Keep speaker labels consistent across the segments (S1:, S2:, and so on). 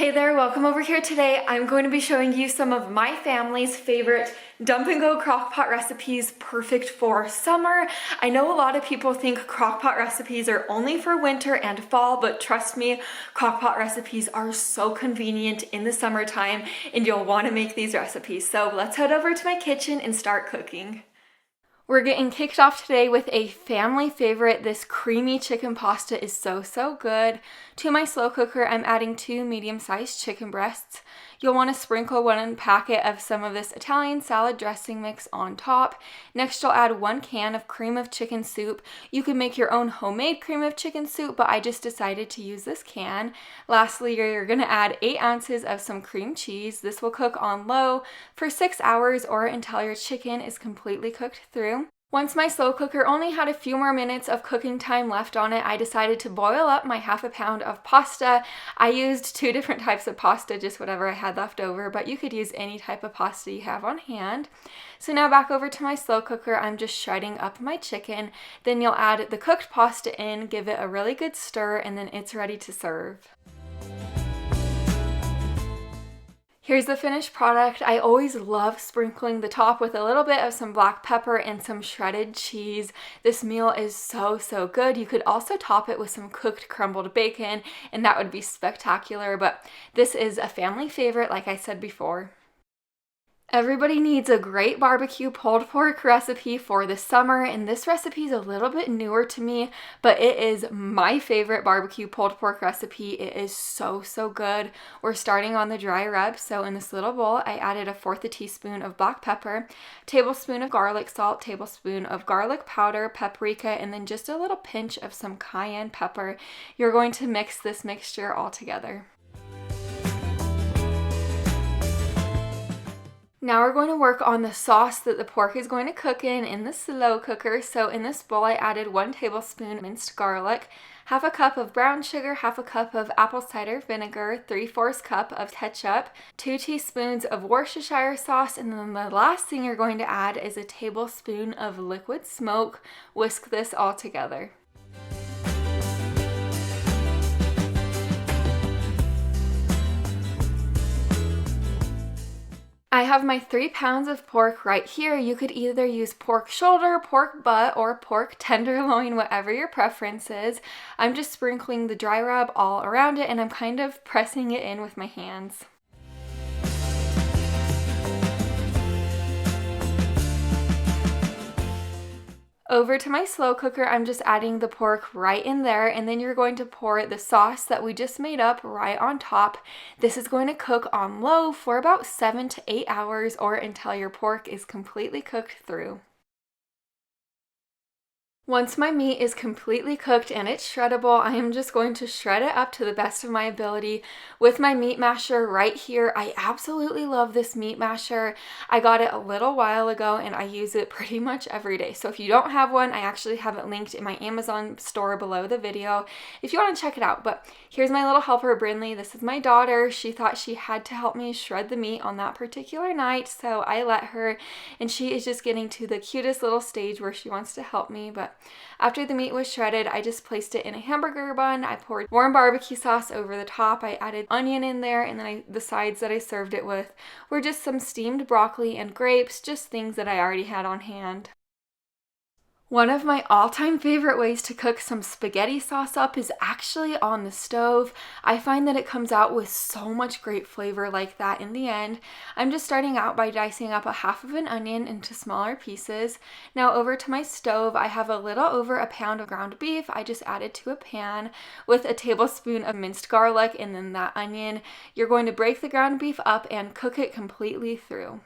S1: Hey there, welcome over here today. I'm going to be showing you some of my family's favorite dump and go crock pot recipes perfect for summer. I know a lot of people think crock pot recipes are only for winter and fall, but trust me, crock pot recipes are so convenient in the summertime and you'll want to make these recipes. So let's head over to my kitchen and start cooking. We're getting kicked off today with a family favorite. This creamy chicken pasta is so good. To my slow cooker, I'm adding 2 medium-sized chicken breasts. You'll want to sprinkle 1 packet of some of this Italian salad dressing mix on top. Next, you'll add 1 can of cream of chicken soup. You can make your own homemade cream of chicken soup, but I just decided to use this can. Lastly, you're going to add 8 ounces of some cream cheese. This will cook on low for 6 hours or until your chicken is completely cooked through. Once my slow cooker only had a few more minutes of cooking time left on it, I decided to boil up my half a pound of pasta. I used 2 different types of pasta, just whatever I had left over, but you could use any type of pasta you have on hand. So now back over to my slow cooker, I'm just shredding up my chicken. Then you'll add the cooked pasta in, give it a really good stir, and then it's ready to serve. Here's the finished product. I always love sprinkling the top with a little bit of some black pepper and some shredded cheese. This meal is so good. You could also top it with some cooked crumbled bacon and that would be spectacular, but this is a family favorite like I said before. Everybody needs a great barbecue pulled pork recipe for the summer, and this recipe is a little bit newer to me, but it is my favorite barbecue pulled pork recipe. It is so good. We're starting on the dry rub, so in this little bowl, I added 1/4 teaspoon of black pepper, tablespoon of garlic salt, tablespoon of garlic powder, paprika, and then just a little pinch of some cayenne pepper. You're going to mix this mixture all together. Now we're going to work on the sauce that the pork is going to cook in the slow cooker. So in this bowl I added 1 tablespoon minced garlic, 1/2 cup of brown sugar, 1/2 cup of apple cider vinegar, 3/4 cup of ketchup, 2 teaspoons of Worcestershire sauce, and then the last thing you're going to add is a tablespoon of liquid smoke. Whisk this all together. I have my 3 pounds of pork right here. You could either use pork shoulder, pork butt, or pork tenderloin, whatever your preference is. I'm just sprinkling the dry rub all around it and I'm kind of pressing it in with my hands. Over to my slow cooker, I'm just adding the pork right in there, and then you're going to pour the sauce that we just made up right on top. This is going to cook on low for about 7 to 8 hours or until your pork is completely cooked through. Once my meat is completely cooked and it's shreddable, I am just going to shred it up to the best of my ability with my meat masher right here. I absolutely love this meat masher. I got it a little while ago and I use it pretty much every day. So if you don't have one, I actually have it linked in my Amazon store below the video if you want to check it out. But here's my little helper, Brinley. This is my daughter. She thought she had to help me shred the meat on that particular night, so I let her, and she is just getting to the cutest little stage where she wants to help me. But after the meat was shredded, I just placed it in a hamburger bun. I poured warm barbecue sauce over the top. I added onion in there, and then the sides that I served it with were just some steamed broccoli and grapes, just things that I already had on hand. One of my all-time favorite ways to cook some spaghetti sauce up is actually on the stove. I find that it comes out with so much great flavor like that in the end. I'm just starting out by dicing up 1/2 of an onion into smaller pieces. Now over to my stove, I have a little over 1 pound of ground beef. I just added to a pan with a tablespoon of minced garlic and then that onion. You're going to break the ground beef up and cook it completely through.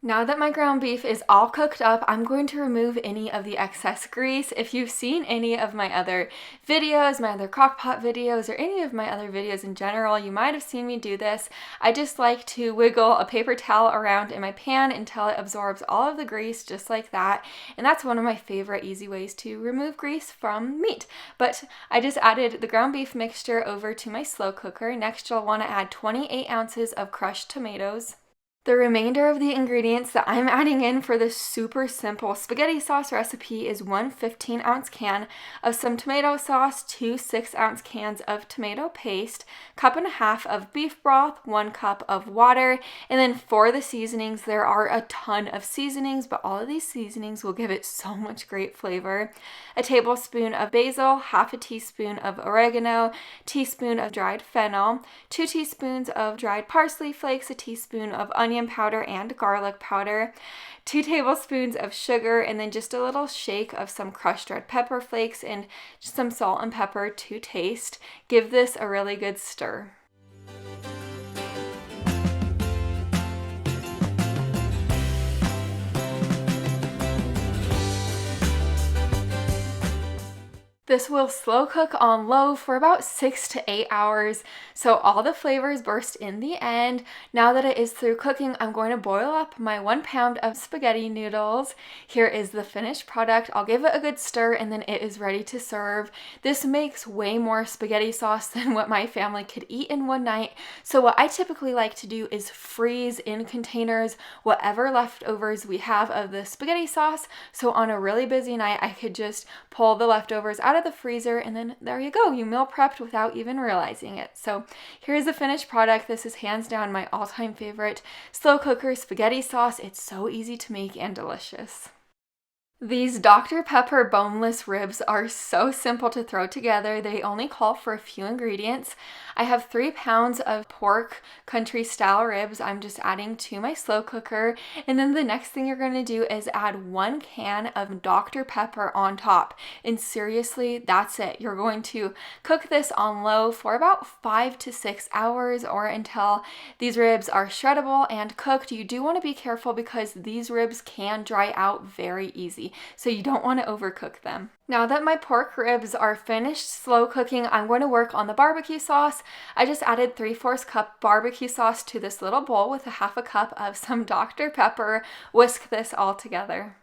S1: Now that my ground beef is all cooked up, I'm going to remove any of the excess grease. If you've seen any of my other videos, my other crockpot videos, or any of my other videos in general, you might have seen me do this. I just like to wiggle a paper towel around in my pan until it absorbs all of the grease just like that. And that's one of my favorite easy ways to remove grease from meat. But I just added the ground beef mixture over to my slow cooker. Next, you'll want to add 28 ounces of crushed tomatoes, The remainder of the ingredients that I'm adding in for this super simple spaghetti sauce recipe is one 15-ounce can of some tomato sauce, two 6-ounce cans of tomato paste, cup and a half of beef broth, 1 cup of water, and then for the seasonings, there are a ton of seasonings, but all of these seasonings will give it so much great flavor. A tablespoon of basil, half a teaspoon of oregano, teaspoon of dried fennel, 2 teaspoons of dried parsley flakes, a teaspoon of onion powder and garlic powder, 2 tablespoons of sugar, and then just a little shake of some crushed red pepper flakes and just some salt and pepper to taste. Give this a really good stir. This will slow cook on low for about 6 to 8 hours, so all the flavors burst in the end. Now that it is through cooking, I'm going to boil up my 1 pound of spaghetti noodles. Here is the finished product. I'll give it a good stir and then it is ready to serve. This makes way more spaghetti sauce than what my family could eat in one night, so what I typically like to do is freeze in containers whatever leftovers we have of the spaghetti sauce, so on a really busy night I could just pull the leftovers out of the freezer and then there you go, you meal prepped without even realizing it. So here's the finished product. This is hands down my all-time favorite slow cooker spaghetti sauce. It's so easy to make and delicious. These Dr. Pepper boneless ribs are so simple to throw together. They only call for a few ingredients. I have 3 pounds of pork country style ribs I'm just adding to my slow cooker. And then the next thing you're going to do is add 1 can of Dr. Pepper on top. And seriously, that's it. You're going to cook this on low for about 5 to 6 hours or until these ribs are shreddable and cooked. You do want to be careful because these ribs can dry out very easy, so you don't want to overcook them. Now that my pork ribs are finished slow cooking, I'm going to work on the barbecue sauce. I just added 3/4 cup barbecue sauce to this little bowl with a half a cup of some Dr. Pepper. Whisk this all together.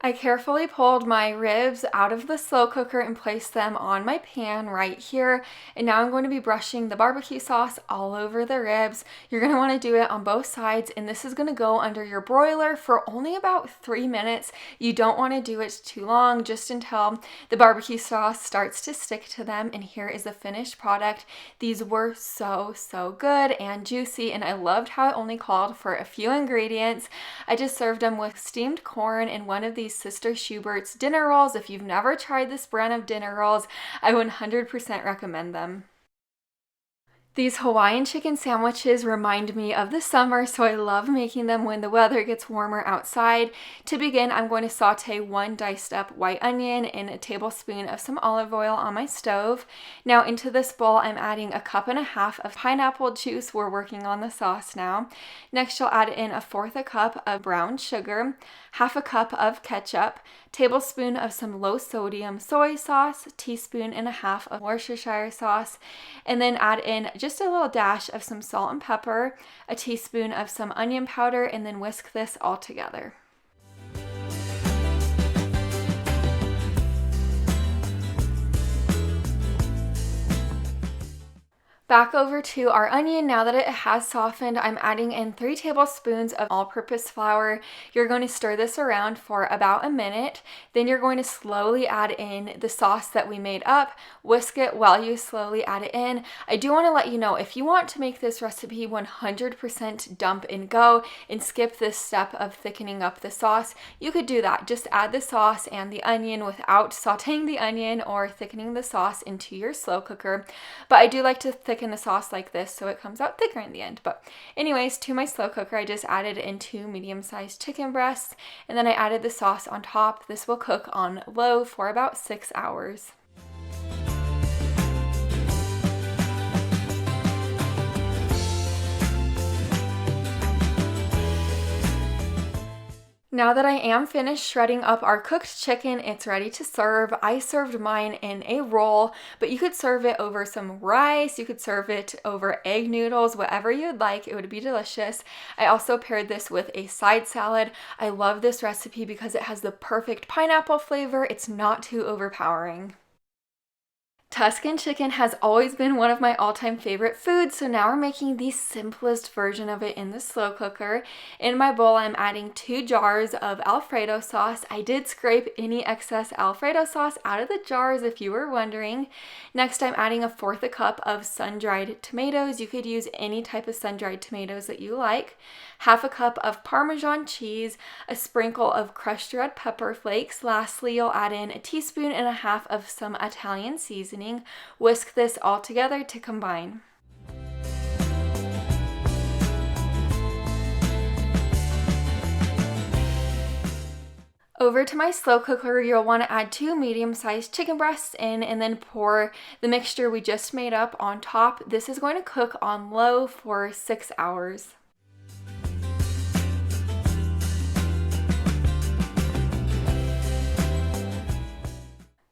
S1: I carefully pulled my ribs out of the slow cooker and placed them on my pan right here. And now I'm going to be brushing the barbecue sauce all over the ribs. You're going to want to do it on both sides, and this is going to go under your broiler for only about 3 minutes. You don't want to do it too long, just until the barbecue sauce starts to stick to them. And here is the finished product. These were so good and juicy, and I loved how it only called for a few ingredients. I just served them with steamed corn and one of these Sister Schubert's dinner rolls. If you've never tried this brand of dinner rolls, I 100% recommend them. These Hawaiian chicken sandwiches remind me of the summer, so I love making them when the weather gets warmer outside. To begin, I'm going to saute 1 diced up white onion and a tablespoon of some olive oil on my stove. Now into this bowl, I'm adding a cup and a half of pineapple juice. We're working on the sauce now. Next, you'll add in 1/4 cup of brown sugar, half a cup of ketchup, tablespoon of some low sodium soy sauce, teaspoon and a half of Worcestershire sauce, and then add in just a little dash of some salt and pepper, a teaspoon of some onion powder, and then whisk this all together. Back over to our onion. Now that it has softened, I'm adding in 3 tablespoons of all-purpose flour. You're going to stir this around for about a minute. Then you're going to slowly add in the sauce that we made up. Whisk it while you slowly add it in. I do want to let you know, if you want to make this recipe 100% dump and go and skip this step of thickening up the sauce, you could do that. Just add the sauce and the onion without sauteing the onion or thickening the sauce into your slow cooker. But I do like to thicken the sauce like this so it comes out thicker in the end. But anyways, to my slow cooker, I just added in 2 medium-sized chicken breasts, and then I added the sauce on top. This will cook on low for about 6 hours. Now that I am finished shredding up our cooked chicken, it's ready to serve. I served mine in a roll, but you could serve it over some rice, you could serve it over egg noodles, whatever you'd like. It would be delicious. I also paired this with a side salad. I love this recipe because it has the perfect pineapple flavor. It's not too overpowering. Tuscan chicken has always been one of my all-time favorite foods, so now we're making the simplest version of it in the slow cooker. In my bowl, I'm adding 2 jars of Alfredo sauce. I did scrape any excess Alfredo sauce out of the jars if you were wondering. Next, I'm adding 1/4 cup of sun-dried tomatoes. You could use any type of sun-dried tomatoes that you like. 1/2 cup of Parmesan cheese, a sprinkle of crushed red pepper flakes. Lastly, you'll add in 1.5 teaspoons of some Italian seasoning. Whisk this all together to combine. Over to my slow cooker, you'll want to add 2 medium-sized chicken breasts in and then pour the mixture we just made up on top. This is going to cook on low for 6 hours.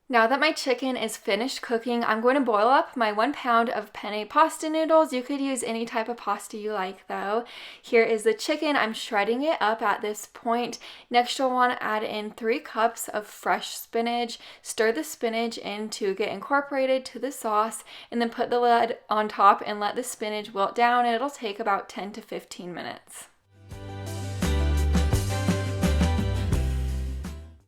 S1: Now that my chicken is finished cooking, I'm going to boil up my 1 pound of penne pasta noodles. You could use any type of pasta you like though. Here is the chicken. I'm shredding it up at this point. Next, you'll want to add in 3 cups of fresh spinach. Stir the spinach in to get incorporated to the sauce, and then put the lid on top and let the spinach wilt down. It'll take about 10 to 15 minutes.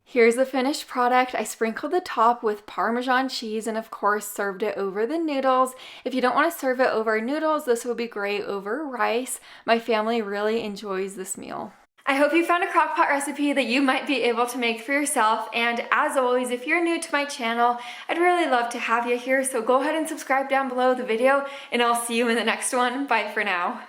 S1: Here's the finished product. I sprinkled the top with Parmesan cheese and of course served it over the noodles. If you don't want to serve it over noodles, this would be great over rice. My family really enjoys this meal. I hope you found a crock-pot recipe that you might be able to make for yourself, and as always, if you're new to my channel, I'd really love to have you here, so go ahead and subscribe down below the video and I'll see you in the next one. Bye for now.